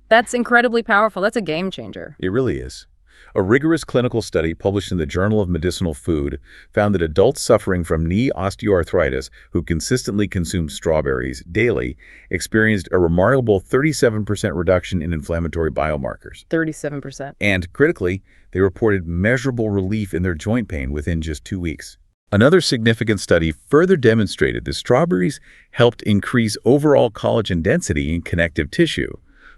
That's incredibly powerful. That's a game changer. It really is. A rigorous clinical study published in the Journal of Medicinal Food found that adults suffering from knee osteoarthritis who consistently consumed strawberries daily experienced a remarkable 37% reduction in inflammatory biomarkers. 37%. And critically, they reported measurable relief in their joint pain within just 2 weeks. Another significant study further demonstrated that strawberries helped increase overall collagen density in connective tissue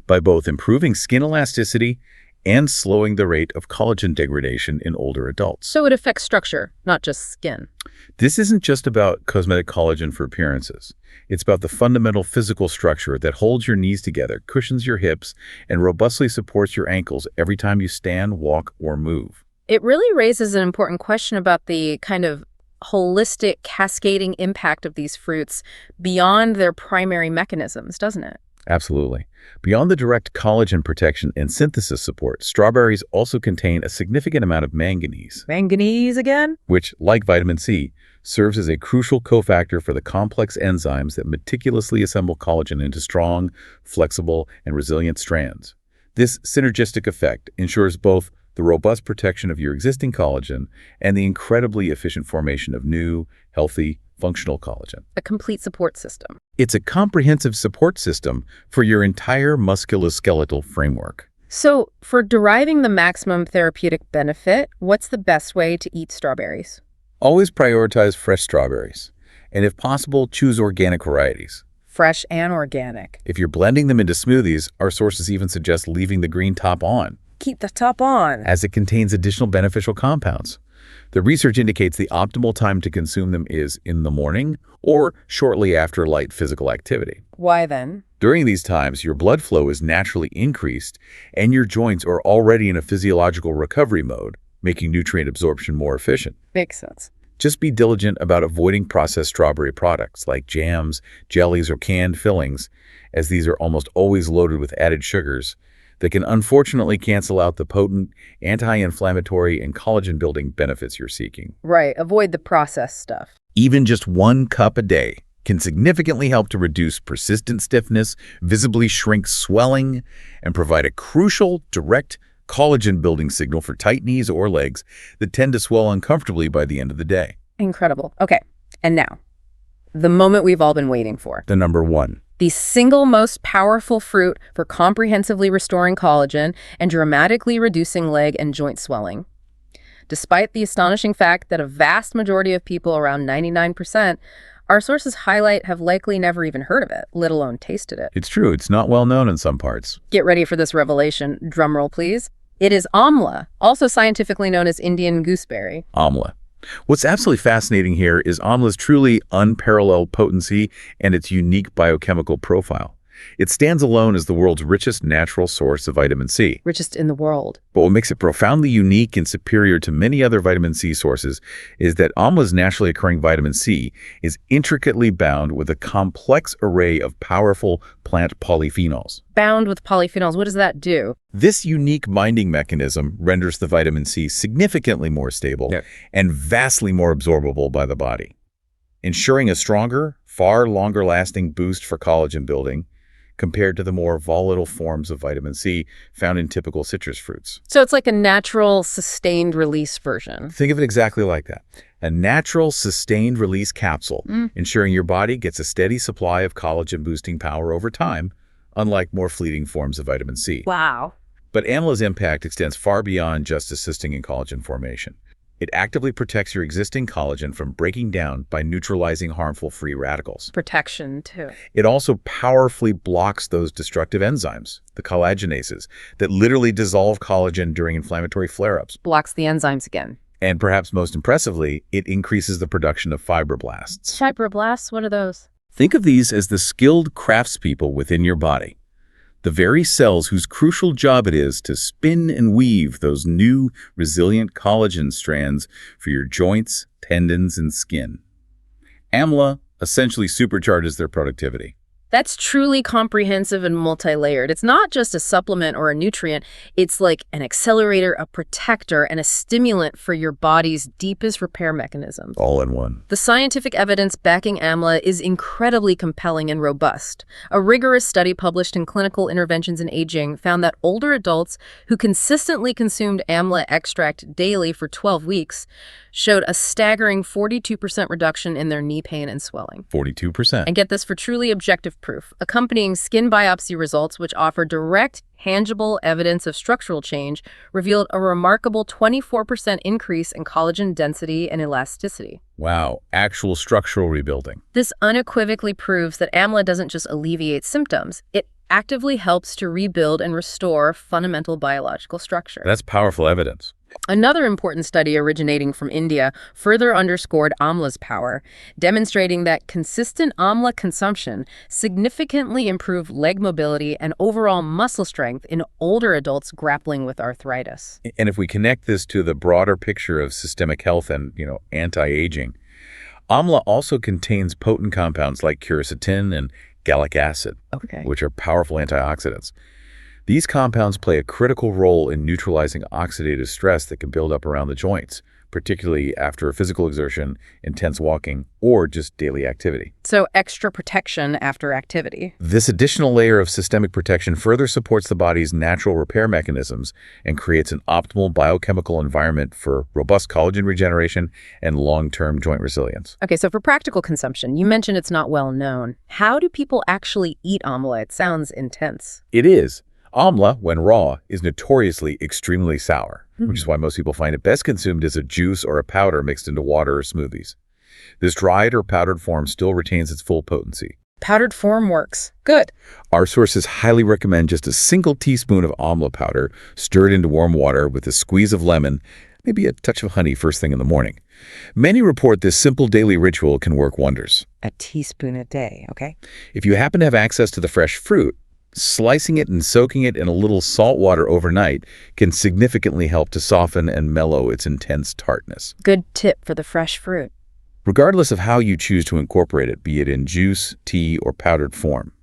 by both improving skin elasticity and slowing the rate of collagen degradation in older adults. So it affects structure, not just skin. This isn't just about cosmetic collagen for appearances. It's about the fundamental physical structure that holds your knees together, cushions your hips, and robustly supports your ankles every time you stand, walk, or move. It really raises an important question about the kind of holistic, cascading impact of these fruits beyond their primary mechanisms, doesn't it? Absolutely. Beyond the direct collagen protection and synthesis support, strawberries also contain a significant amount of manganese. Manganese again? Which, like vitamin C, serves as a crucial cofactor for the complex enzymes that meticulously assemble collagen into strong, flexible, and resilient strands. This synergistic effect ensures both the robust protection of your existing collagen and the incredibly efficient formation of new, healthy, functional collagen. A complete support system. It's a comprehensive support system for your entire musculoskeletal framework. So, for deriving the maximum therapeutic benefit, what's the best way to eat strawberries? Always prioritize fresh strawberries, and if possible, choose organic varieties. Fresh and organic. If you're blending them into smoothies, our sources even suggest leaving the green top on, Keep the top on. as it contains additional beneficial compounds. The research indicates the optimal time to consume them is in the morning or shortly after light physical activity. Why then? During these times, your blood flow is naturally increased and your joints are already in a physiological recovery mode, making nutrient absorption more efficient. Makes sense. Just be diligent about avoiding processed strawberry products like jams, jellies, or canned fillings, as these are almost always loaded with added sugars that can unfortunately cancel out the potent anti-inflammatory and collagen-building benefits you're seeking. Right, avoid the processed stuff. Even just 1 cup a day can significantly help to reduce persistent stiffness, visibly shrink swelling, and provide a crucial, direct collagen-building signal for tight knees or legs that tend to swell uncomfortably by the end of the day. Incredible. Okay, and now, the moment we've all been waiting for. The number 1. The single most powerful fruit for comprehensively restoring collagen and dramatically reducing leg and joint swelling. Despite the astonishing fact that a vast majority of people, around 99%, our sources highlight have likely never even heard of it, let alone tasted it. It's true, it's not well known in some parts. Get ready for this revelation. Drumroll, please. It is amla, also scientifically known as Indian gooseberry. Amla. What's absolutely fascinating here is amla's truly unparalleled potency and its unique biochemical profile. It stands alone as the world's richest natural source of vitamin C. Richest in the world. But what makes it profoundly unique and superior to many other vitamin C sources is that amla's naturally occurring vitamin C is intricately bound with a complex array of powerful plant polyphenols. Bound with polyphenols, what does that do? This unique binding mechanism renders the vitamin C significantly more stable and vastly more absorbable by the body, ensuring a stronger, far longer-lasting boost for collagen building compared to the more volatile forms of vitamin C found in typical citrus fruits. So it's like a natural, sustained release version. Think of it exactly like that. A natural, sustained release capsule, ensuring your body gets a steady supply of collagen-boosting power over time, unlike more fleeting forms of vitamin C. Wow. But amla's impact extends far beyond just assisting in collagen formation. It actively protects your existing collagen from breaking down by neutralizing harmful free radicals. Protection, too. It also powerfully blocks those destructive enzymes, the collagenases, that literally dissolve collagen during inflammatory flare-ups. Blocks the enzymes again. And perhaps most impressively, it increases the production of fibroblasts. Fibroblasts, what are those? Think of these as the skilled craftspeople within your body. The very cells whose crucial job it is to spin and weave those new, resilient collagen strands for your joints, tendons, and skin. Amla essentially supercharges their productivity. That's truly comprehensive and multi-layered. It's not just a supplement or a nutrient. It's like an accelerator, a protector, and a stimulant for your body's deepest repair mechanisms. All in one. The scientific evidence backing amla is incredibly compelling and robust. A rigorous study published in Clinical Interventions in Aging found that older adults who consistently consumed amla extract daily for 12 weeks showed a staggering 42% reduction in their knee pain and swelling. 42%. And get this, for truly objective proof, accompanying skin biopsy results, which offer direct, tangible evidence of structural change, revealed a remarkable 24% increase in collagen density and elasticity. Wow, actual structural rebuilding. This unequivocally proves that amla doesn't just alleviate symptoms, it actively helps to rebuild and restore fundamental biological structure. That's powerful evidence. Another important study originating from India further underscored amla's power, demonstrating that consistent amla consumption significantly improved leg mobility and overall muscle strength in older adults grappling with arthritis. And if we connect this to the broader picture of systemic health and, anti-aging, amla also contains potent compounds like quercetin and gallic acid, which are powerful antioxidants. These compounds play a critical role in neutralizing oxidative stress that can build up around the joints, particularly after physical exertion, intense walking, or just daily activity. So extra protection after activity. This additional layer of systemic protection further supports the body's natural repair mechanisms and creates an optimal biochemical environment for robust collagen regeneration and long-term joint resilience. Okay, so for practical consumption, you mentioned it's not well known. How do people actually eat amla? It sounds intense. It is. Amla, when raw, is notoriously extremely sour, which is why most people find it best consumed as a juice or a powder mixed into water or smoothies. This dried or powdered form still retains its full potency. Powdered form works. Good. Our sources highly recommend just a single teaspoon of amla powder stirred into warm water with a squeeze of lemon, maybe a touch of honey first thing in the morning. Many report this simple daily ritual can work wonders. A teaspoon a day, okay? If you happen to have access to the fresh fruit, slicing it and soaking it in a little salt water overnight can significantly help to soften and mellow its intense tartness. Good tip for the fresh fruit. Regardless of how you choose to incorporate it, be it in juice, tea, or powdered form,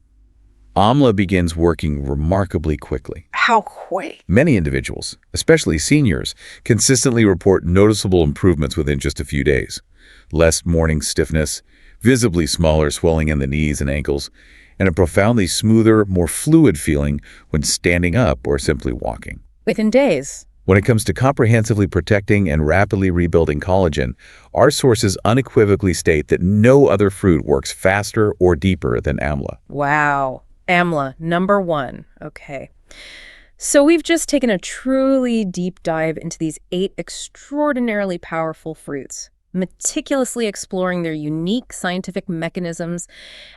amla begins working remarkably quickly. How quick? Many individuals, especially seniors, consistently report noticeable improvements within just a few days. Less morning stiffness, visibly smaller swelling in the knees and ankles, and a profoundly smoother, more fluid feeling when standing up or simply walking. Within days. When it comes to comprehensively protecting and rapidly rebuilding collagen, our sources unequivocally state that no other fruit works faster or deeper than amla. Wow. Amla, number one. Okay. So we've just taken a truly deep dive into these 8 extraordinarily powerful fruits, meticulously exploring their unique scientific mechanisms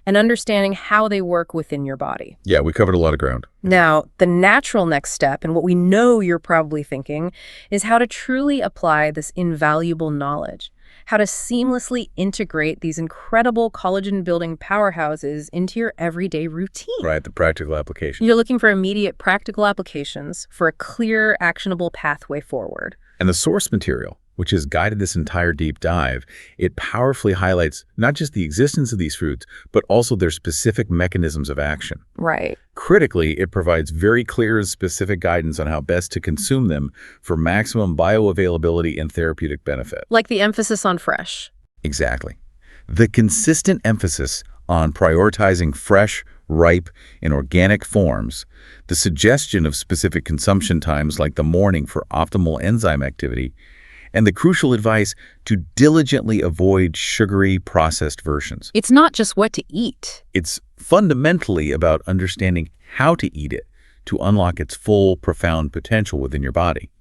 and understanding how they work within your body. Yeah, we covered a lot of ground. Now, the natural next step, and what we know you're probably thinking, is how to truly apply this invaluable knowledge, how to seamlessly integrate these incredible collagen-building powerhouses into your everyday routine. Right, the practical application. You're looking for immediate practical applications for a clear, actionable pathway forward. And the source material, which has guided this entire deep dive, it powerfully highlights not just the existence of these fruits, but also their specific mechanisms of action. Right. Critically, it provides very clear and specific guidance on how best to consume them for maximum bioavailability and therapeutic benefit. Like the emphasis on fresh. Exactly. The consistent emphasis on prioritizing fresh, ripe, and organic forms, the suggestion of specific consumption times like the morning for optimal enzyme activity, and the crucial advice to diligently avoid sugary processed versions. It's not just what to eat. It's fundamentally about understanding how to eat it to unlock its full, profound potential within your body.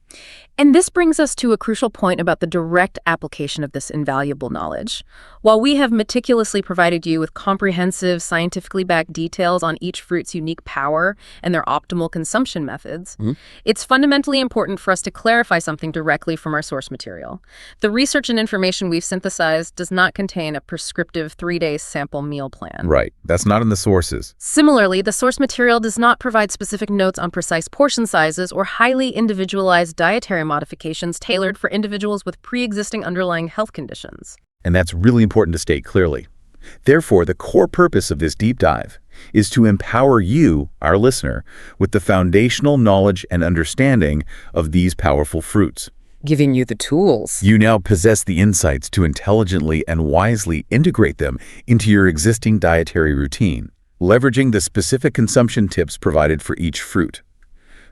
And this brings us to a crucial point about the direct application of this invaluable knowledge. While we have meticulously provided you with comprehensive, scientifically backed details on each fruit's unique power and their optimal consumption methods, it's fundamentally important for us to clarify something directly from our source material. The research and information we've synthesized does not contain a prescriptive 3-day sample meal plan. Right. That's not in the sources. Similarly, the source material does not provide specific notes on precise portion sizes or highly individualized dietary modifications tailored for individuals with pre-existing underlying health conditions. And that's really important to state clearly. Therefore, the core purpose of this deep dive is to empower you, our listener, with the foundational knowledge and understanding of these powerful fruits. Giving you the tools. You now possess the insights to intelligently and wisely integrate them into your existing dietary routine, leveraging the specific consumption tips provided for each fruit.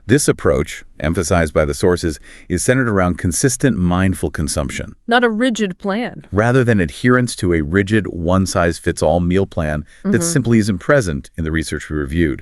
This approach, emphasized by the sources, is centered around consistent, mindful consumption. Not a rigid plan. Rather than adherence to a rigid, one-size-fits-all meal plan that simply isn't present in the research we reviewed.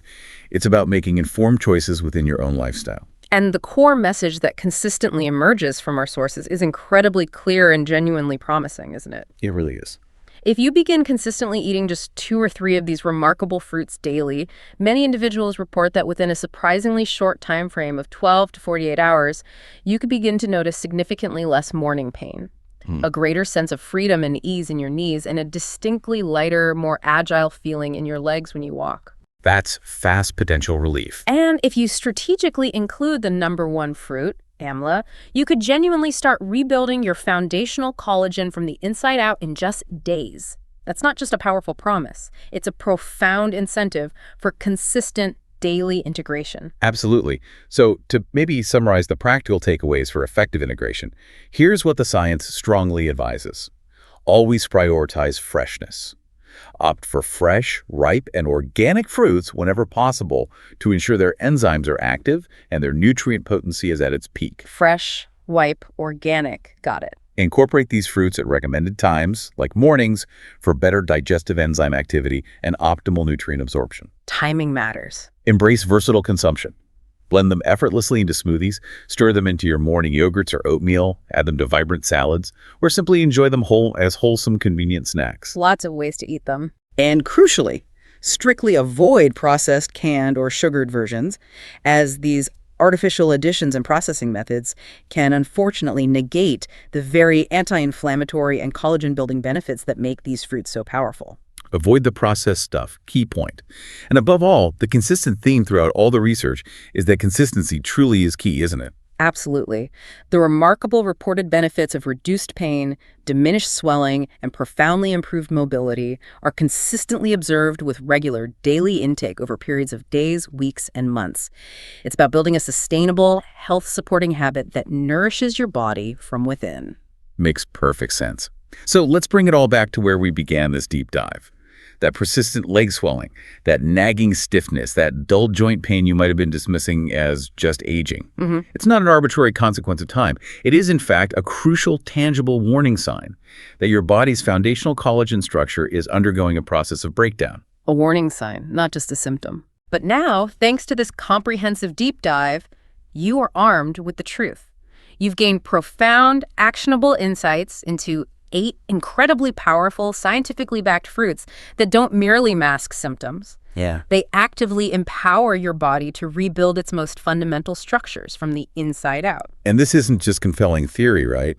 It's about making informed choices within your own lifestyle. And the core message that consistently emerges from our sources is incredibly clear and genuinely promising, isn't it? It really is. If you begin consistently eating just 2 or 3 of these remarkable fruits daily, many individuals report that within a surprisingly short time frame of 12 to 48 hours, you could begin to notice significantly less morning pain, a greater sense of freedom and ease in your knees, and a distinctly lighter, more agile feeling in your legs when you walk. That's fast potential relief. And if you strategically include the number 1 fruit, amla, you could genuinely start rebuilding your foundational collagen from the inside out in just days. That's not just a powerful promise. It's a profound incentive for consistent daily integration. Absolutely. So to maybe summarize the practical takeaways for effective integration, here's what the science strongly advises. Always prioritize freshness. Opt for fresh, ripe, and organic fruits whenever possible to ensure their enzymes are active and their nutrient potency is at its peak. Fresh, ripe, organic. Got it. Incorporate these fruits at recommended times, like mornings, for better digestive enzyme activity and optimal nutrient absorption. Timing matters. Embrace versatile consumption. Blend them effortlessly into smoothies, stir them into your morning yogurts or oatmeal, add them to vibrant salads, or simply enjoy them whole as wholesome, convenient snacks. Lots of ways to eat them. And crucially, strictly avoid processed, canned, or sugared versions, as these artificial additions and processing methods can unfortunately negate the very anti-inflammatory and collagen-building benefits that make these fruits so powerful. Avoid the processed stuff, key point. And above all, the consistent theme throughout all the research is that consistency truly is key, isn't it? Absolutely. The remarkable reported benefits of reduced pain, diminished swelling, and profoundly improved mobility are consistently observed with regular daily intake over periods of days, weeks, and months. It's about building a sustainable, health-supporting habit that nourishes your body from within. Makes perfect sense. So let's bring it all back to where we began this deep dive. That persistent leg swelling, that nagging stiffness, that dull joint pain you might have been dismissing as just aging. It's not an arbitrary consequence of time. It is, in fact, a crucial, tangible warning sign that your body's foundational collagen structure is undergoing a process of breakdown. A warning sign, not just a symptom. But now, thanks to this comprehensive deep dive, you are armed with the truth. You've gained profound, actionable insights into 8 incredibly powerful, scientifically backed fruits that don't merely mask symptoms. Yeah. They actively empower your body to rebuild its most fundamental structures from the inside out. And this isn't just compelling theory, right?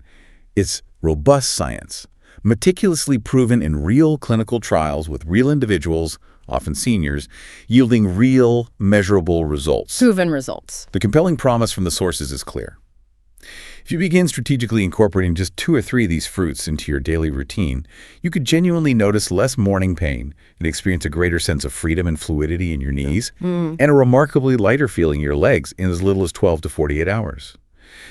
It's robust science, meticulously proven in real clinical trials with real individuals, often seniors, yielding real, measurable results. Proven results. The compelling promise from the sources is clear. If you begin strategically incorporating just 2 or 3 of these fruits into your daily routine, you could genuinely notice less morning pain and experience a greater sense of freedom and fluidity in your knees, and a remarkably lighter feeling in your legs in as little as 12 to 48 hours.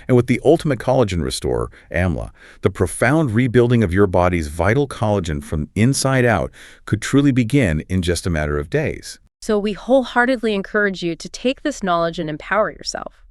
And with the ultimate collagen restorer, amla, the profound rebuilding of your body's vital collagen from inside out could truly begin in just a matter of days. So we wholeheartedly encourage you to take this knowledge and empower yourself.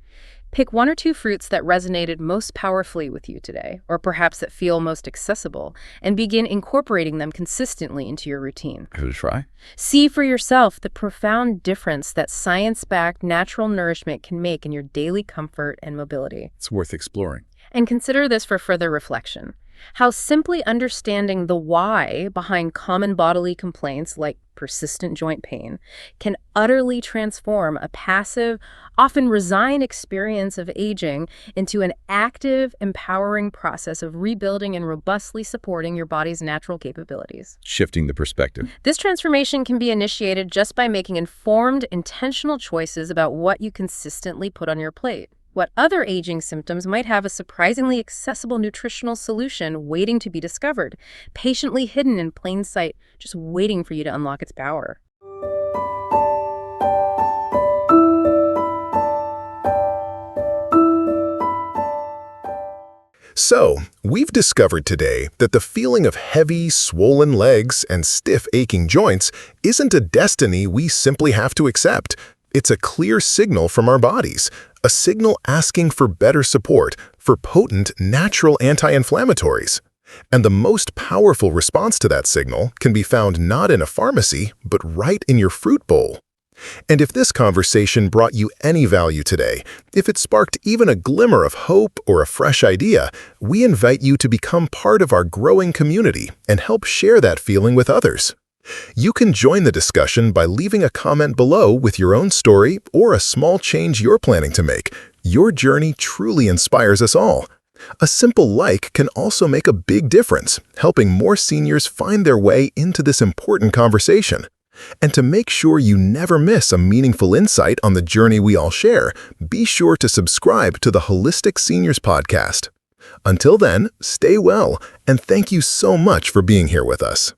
Pick 1 or 2 fruits that resonated most powerfully with you today, or perhaps that feel most accessible, and begin incorporating them consistently into your routine. Give it a try. See for yourself the profound difference that science-backed natural nourishment can make in your daily comfort and mobility. It's worth exploring. And consider this for further reflection. How simply understanding the why behind common bodily complaints like persistent joint pain can utterly transform a passive, often resigned experience of aging into an active, empowering process of rebuilding and robustly supporting your body's natural capabilities. Shifting the perspective. This transformation can be initiated just by making informed, intentional choices about what you consistently put on your plate. What other aging symptoms might have a surprisingly accessible nutritional solution waiting to be discovered, patiently hidden in plain sight, just waiting for you to unlock its power. So, we've discovered today that the feeling of heavy, swollen legs and stiff, aching joints isn't a destiny we simply have to accept. It's a clear signal from our bodies, a signal asking for better support, for potent, natural anti-inflammatories. And the most powerful response to that signal can be found not in a pharmacy, but right in your fruit bowl. And if this conversation brought you any value today, if it sparked even a glimmer of hope or a fresh idea, we invite you to become part of our growing community and help share that feeling with others. You can join the discussion by leaving a comment below with your own story or a small change you're planning to make. Your journey truly inspires us all. A simple like can also make a big difference, helping more seniors find their way into this important conversation. And to make sure you never miss a meaningful insight on the journey we all share, be sure to subscribe to the Holistic Seniors Podcast. Until then, stay well, and thank you so much for being here with us.